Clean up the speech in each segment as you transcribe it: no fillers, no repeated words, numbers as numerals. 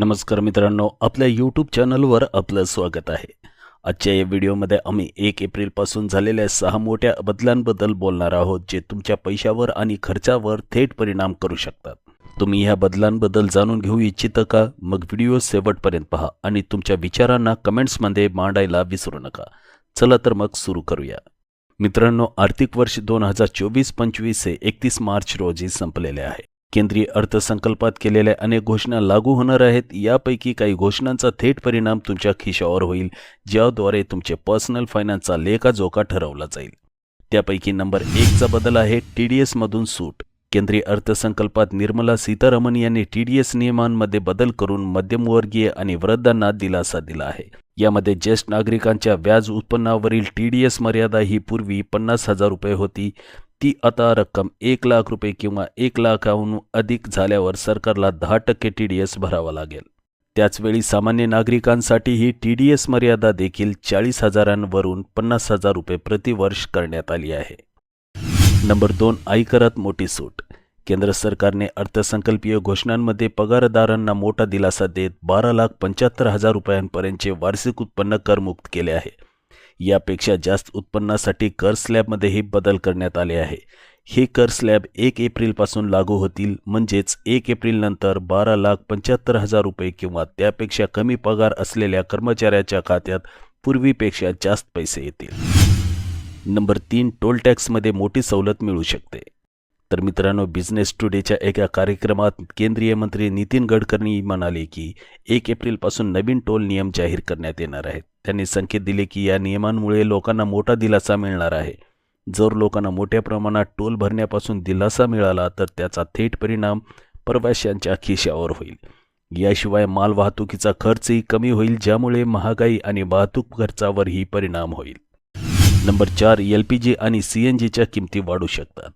नमस्कार मित्रांनो, आपल्या यूट्यूब चॅनलवर आपलं स्वागत आहे। आजच्या या व्हिडिओमध्ये आम्ही 1 एप्रिलपासून झालेल्या 6 मोठ्या बदलांबद्दल बोलणार आहोत, जे तुमच्या पैशावर आणि खर्चावर थेट परिणाम करू शकतात। तुम्ही ह्या बदलांबद्दल जाणून घेऊ इच्छिता का? मग व्हिडिओ शेवटपर्यंत पहा आणि तुमच्या विचारांना कमेंट्समध्ये मांडायला विसरू नका। चला तर मग सुरू करूया। मित्रांनो, आर्थिक वर्ष 2024-25 हे 31 मार्च रोजी संपलेले आहे। केंद्रीय अर्थसंकल्पात केलेल्या अनेक घोषणा लागू होणार आहेत। यापैकी काही घोषणांचा थेट परिणाम तुमच्या खिशावर होईल, ज्याद्वारे तुमचे पर्सनल फायनान्सचा लेखाजोखा ठरवला जाईल। त्यापैकी नंबर 1 चा बदल आहे TDS मधून सूट। केंद्रीय अर्थसंकल्पात निर्मला सीतारामन यांनी TDS नियमांमध्ये बदल करून मध्यमवर्गीय आणि वृद्धांना दिलासा दिला आहे। यामध्ये ज्येष्ठ नागरिकांच्या व्याज उत्पन्नावरील TDS मर्यादा ही पूर्वी 50,000 रुपये होती, ती आता रक्कम 1 लाख रुपये किंवा 1 लाखाहून अधिक झाल्यावर सरकारला 10% TDS भरावा लागेल। त्याचवेळी सामान्य नागरिकांसाठी ही TDS मर्यादा देखील 40,000वरून 50,000 रुपये प्रतिवर्ष करण्यात आली आहे। नंबर 2, आयकरात मोठी सूट। केंद्र सरकारने अर्थसंकल्पीय घोषणांमध्ये पगारदारांना मोठा दिलासा देत 12,75,000 रुपयांपर्यंतचे वार्षिक उत्पन्न करमुक्त केले आहे। यापेक्षा जास्त उत्पन्नासाठी कर स्लॅबमध्येही बदल करण्यात आले आहे। हे कर स्लॅब 1 एप्रिलपासून लागू होतील, म्हणजेच 1 एप्रिल नंतर 12,75,000 रुपये किंवा त्यापेक्षा कमी पगार असलेल्या कर्मचाऱ्याच्या खात्यात पूर्वीपेक्षा जास्त पैसे येतील। नंबर 3, टोल टॅक्समध्ये मोठी सवलत मिळू शकते। तर मित्रांनो, बिझनेस टुडेच्या एका कार्यक्रमात केंद्रीय मंत्री नितीन गडकरी म्हणाले की 1 एप्रिलपासून नवीन टोल नियम जाहीर करण्यात येणार आहेत। त्यांनी संकेत दिले की या नियमांमुळे लोकांना मोठा दिलासा मिळणार आहे। जर लोकांना मोठ्या प्रमाणात टोल भरण्यापासून दिलासा मिळाला तर त्याचा थेट परिणाम प्रवाशांच्या खिशावर होईल। याशिवाय माल वाहतुकीचा खर्चही कमी होईल, ज्यामुळे महागाई आणि वाहतूक खर्चावरही परिणाम होईल। नंबर 4, LPG आणि CNGच्या किमती वाढू शकतात।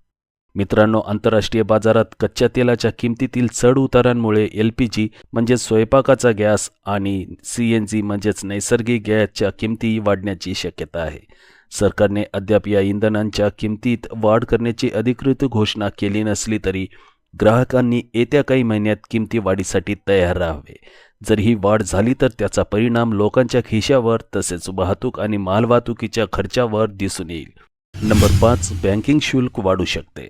मित्रांनो, आंतरराष्ट्रीय बाजारात कच्च्या तेलाच्या किमतीतील चढ उतारांमुळे LPG म्हणजे स्वयंपाकाचा गॅस आणि CNG म्हणजेच नैसर्गिक गॅसच्या किमती वाढण्याची शक्यता आहे। सरकारने अद्याप या इंधनांच्या किमतीत वाढ करण्याची अधिकृत घोषणा केली नसली तरी ग्राहकांनी येत्या काही महिन्यात किमती वाढीसाठी तयार राहावे। जर ही वाढ झाली तर त्याचा परिणाम लोकांच्या खिशावर तसेच वाहतूक आणि मालवाहतुकीच्या खर्चावर दिसून येईल। नंबर 5, बँकिंग शुल्क वाढू शकते।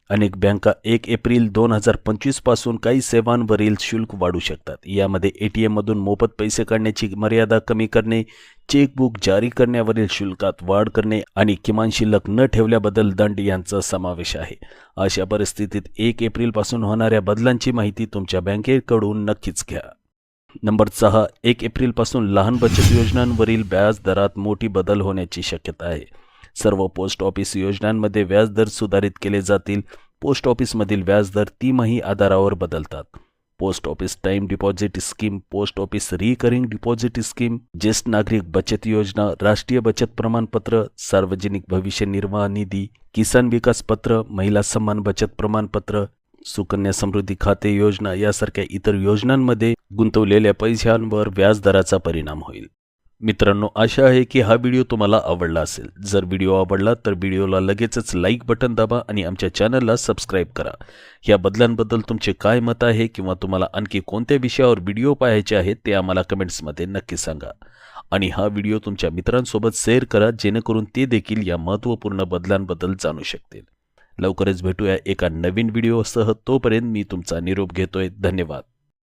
अनेक बँका 1 एप्रिल 2025 पासून काही सेवांवरील शुल्क वाढवू शकतात। यामध्ये ATM मधून मोफत पैसे काढण्याची मर्यादा कमी करणे, चेकबुक जारी करण्यावरील शुल्कात वाढ करणे आणि किमान शिल्लक न ठेवल्याबद्दल दंड यांचा समावेश आहे। अशा परिस्थितीत 1 एप्रिलपासून होणाऱ्या बदलांची माहिती तुमच्या बँकेकडून नक्कीच घ्या। नंबर 6, 1 एप्रिलपासून लहान बचत योजनांवरील व्याज दरात मोठी बदल होण्याची शक्यता आहे। सर्व पोस्ट ऑफिस योजनांमध्ये व्याजदर सुधारित केले जातील। पोस्ट ऑफिसमधील व्याजदर तिमाही आधारावर बदलतात। Post office time deposit scheme, post office recurring deposit scheme, ज्येष्ठ नागरिक बचत योजना, राष्ट्रीय बचत प्रमाणपत्र, सार्वजनिक भविष्य निर्वाह निधी, किसान विकास पत्र, महिला सन्मान बचत प्रमाणपत्र, सुकन्या समृद्धी खाते योजना यासारख्या इतर योजनांमध्ये गुंतवलेल्या पैशांवर व्याजदराचा परिणाम होईल। मित्रांनो, आशा आहे की हा व्हिडिओ तुम्हाला आवडला असेल। जर व्हिडिओ आवडला तर व्हिडिओला लगेचच लाईक बटन दाबा आणि आमच्या चॅनलला सबस्क्राईब करा। या बदलांबद्दल तुमचे काय मत आहे किंवा तुम्हाला आणखी कोणत्या विषयावर व्हिडिओ पाहायचे आहेत ते आम्हाला कमेंट्समध्ये नक्की सांगा। आणि हा व्हिडिओ तुमच्या मित्रांसोबत शेअर करा, जेणेकरून ते देखील या महत्त्वपूर्ण बदलांबद्दल जाणू शकतील। लवकरच भेटूया एका नवीन व्हिडिओसह। तोपर्यंत मी तुमचा निरोप घेतोय। धन्यवाद।